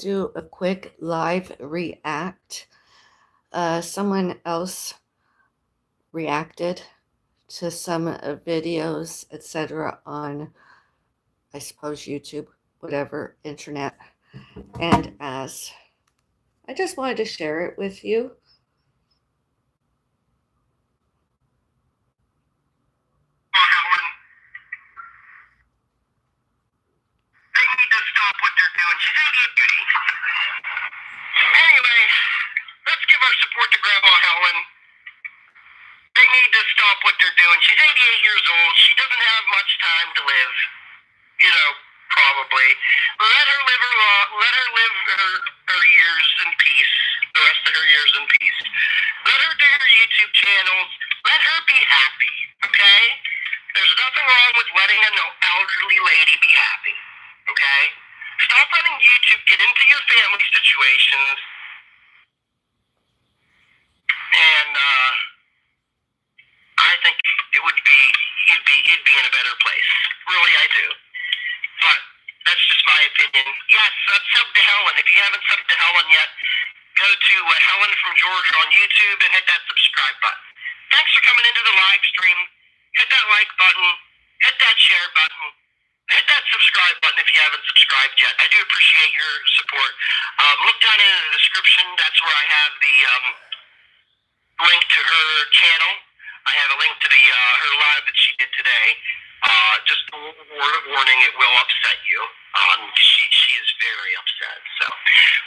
do a quick live react. Someone else reacted to some videos, etc., on, I suppose, YouTube, whatever, internet. And as I just wanted to share it with you. They need to stop what they're doing. She's an idiot beauty. Anyway, let's give our support to Grandma Helen. They need to stop what they're doing. She's 88 years old. She doesn't have much time to live. You know, probably. Let her live her years in peace. The rest of her years in peace. Let her do her YouTube channels. Let her be happy. Okay? There's nothing wrong with letting an elderly lady be happy. Okay? Stop letting YouTube get into your family situations. And I think it would be you'd be in a better place. Really, I do. But that's just my opinion. Yes, sub to Helen. If you haven't subbed to Helen yet, go to Helen from Georgia on YouTube and hit that subscribe button. Thanks for coming into the live stream. Hit that like button. Hit that share button. Hit that subscribe button if you haven't subscribed yet. I do appreciate your support. Look down in the description. That's where I have the link to her channel. I have a link to the her live that she did today. Just a word of warning, it will upset you. She is very upset. So,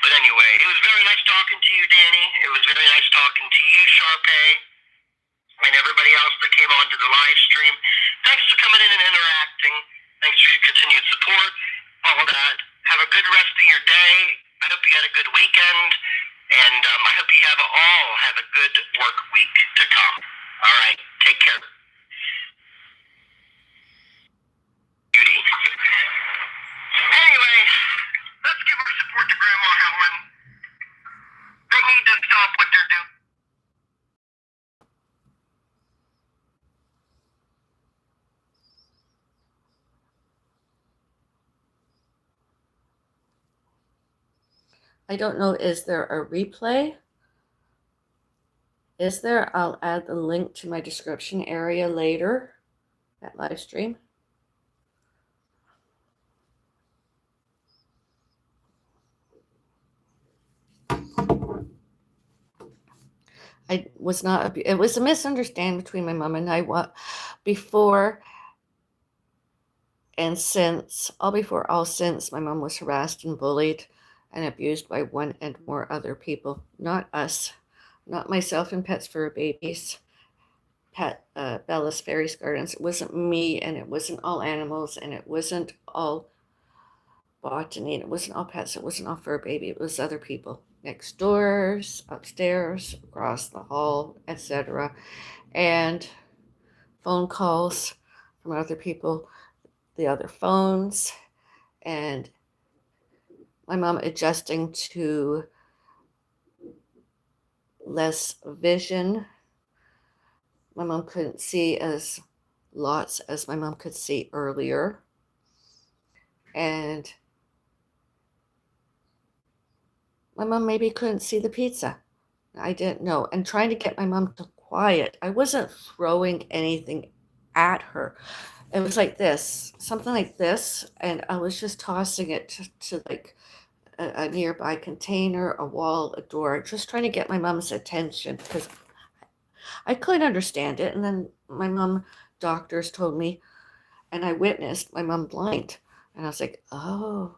but anyway, it was very nice talking to you, Danny. It was very nice talking to you, Sharpay, and everybody else that came on to the live stream. Thanks for coming in and interacting. Thanks for your continued support. All that. Have a good rest of your day. I hope you had a good weekend, and I hope you all have a good work week to come. All right. Take care. Beauty. Anyway, let's give our support to Grandma Helen. They need to stop what they're doing. I don't know, is there a replay? Is there? I'll add the link to my description area later, that live stream. I was not, it was a misunderstanding between my mom and I before and since, all since my mom was harassed and bullied and abused by one and more other people, not us, not myself and Pets for Babies, Bellis Faeries Gardens. It wasn't me, and it wasn't all animals, and it wasn't all botany, and it wasn't all pets, it wasn't all fur baby, it was other people next doors, upstairs, across the hall, etc. And phone calls from other people, the other phones, and my mom adjusting to less vision. My mom couldn't see as lots as my mom could see earlier. And my mom maybe couldn't see the pizza. I didn't know. And trying to get my mom to quiet. I wasn't throwing anything at her. It was like this, something like this. And I was just tossing it to like a nearby container, a wall, a door, just trying to get my mom's attention because I couldn't understand it. And then my mom, doctors told me, and I witnessed my mom blind. And I was like, oh,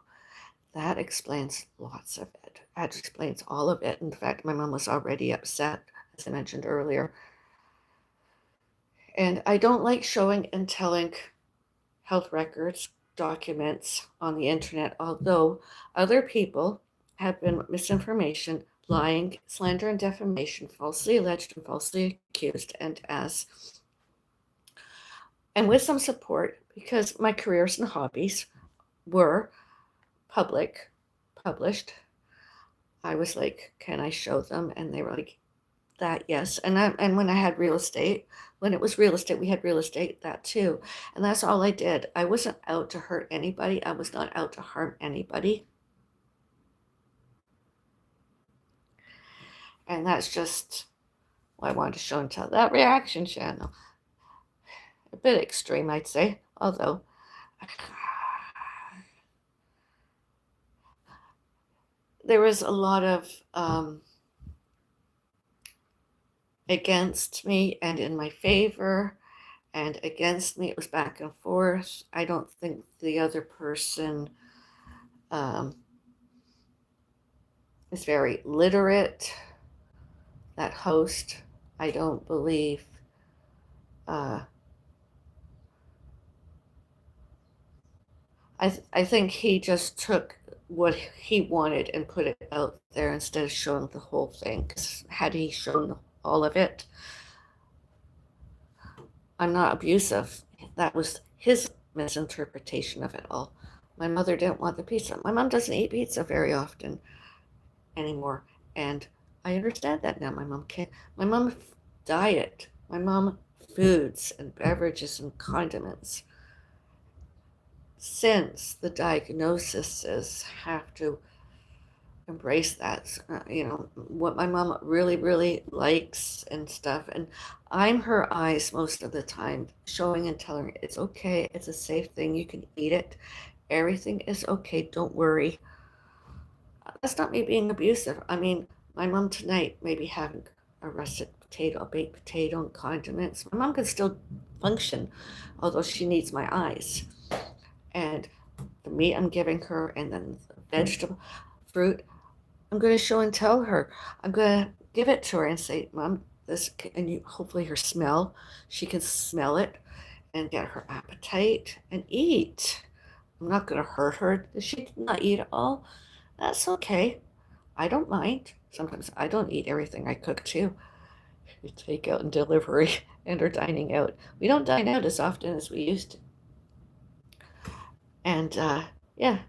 that explains lots of it. That explains all of it. In fact, my mom was already upset, as I mentioned earlier. And I don't like showing and telling health records, documents on the internet, although other people have been misinformation, lying, slander, and defamation, falsely alleged and falsely accused, and with some support, because my careers and hobbies were published. I was like, can I show them? And they were like, that, yes. And when I had real estate, when it was real estate, we had real estate, that too. And that's all I did. I wasn't out to hurt anybody. I was not out to harm anybody. And that's just what I wanted to show and tell. That reaction channel, a bit extreme, I'd say, although there was a lot of against me and in my favor, and against me. It was back and forth. I don't think the other person um, is very literate. That host, I don't believe. Uh, I think he just took what he wanted and put it out there instead of showing the whole thing. Because had he shown all of it, I'm not abusive. That was his misinterpretation of it all. My mother didn't want the pizza. My mom doesn't eat pizza very often anymore, and I understand that now. My mom can't. My mom diet. My mom foods and beverages and condiments. Since the diagnoses have to embrace that, what my mom really, really likes and stuff. And I'm her eyes most of the time, showing and telling her it's okay, it's a safe thing, you can eat it, everything is okay, don't worry. That's not me being abusive. I mean, my mom tonight may be having a russet potato, a baked potato, and condiments. My mom can still function, although she needs my eyes. And the meat I'm giving her, and then the vegetable, fruit, I'm going to show and tell her. I'm going to give it to her and say, Mom, this, and you, hopefully her smell, she can smell it and get her appetite and eat. I'm not going to hurt her. Does she not eat it all? That's okay. I don't mind. Sometimes I don't eat everything I cook too. We take out and delivery and are dining out. We don't dine out as often as we used to. And yeah.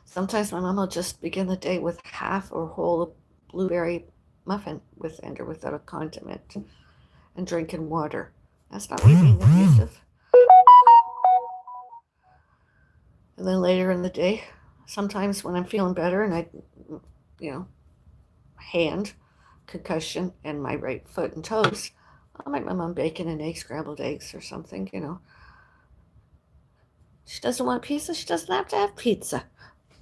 Sometimes my mom will just begin the day with half or whole blueberry muffin with and or without a condiment and drinking water. That's not me being abusive. And then later in the day, sometimes when I'm feeling better and I, you know, hand concussion in my right foot and toes, I'll make my mom bacon and eggs, scrambled eggs or something. She doesn't want pizza, she doesn't have to have pizza.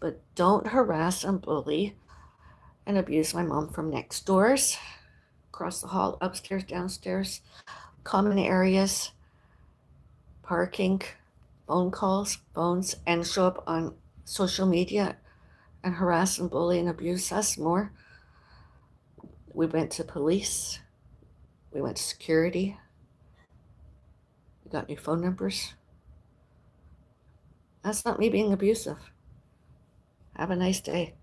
But don't harass and bully and abuse my mom from next doors, across the hall, upstairs, downstairs, common areas, parking, phone calls, phones, and show up on social media and harass and bully and abuse us more. We went to police, we went to security, we got new phone numbers. That's not me being abusive. Have a nice day.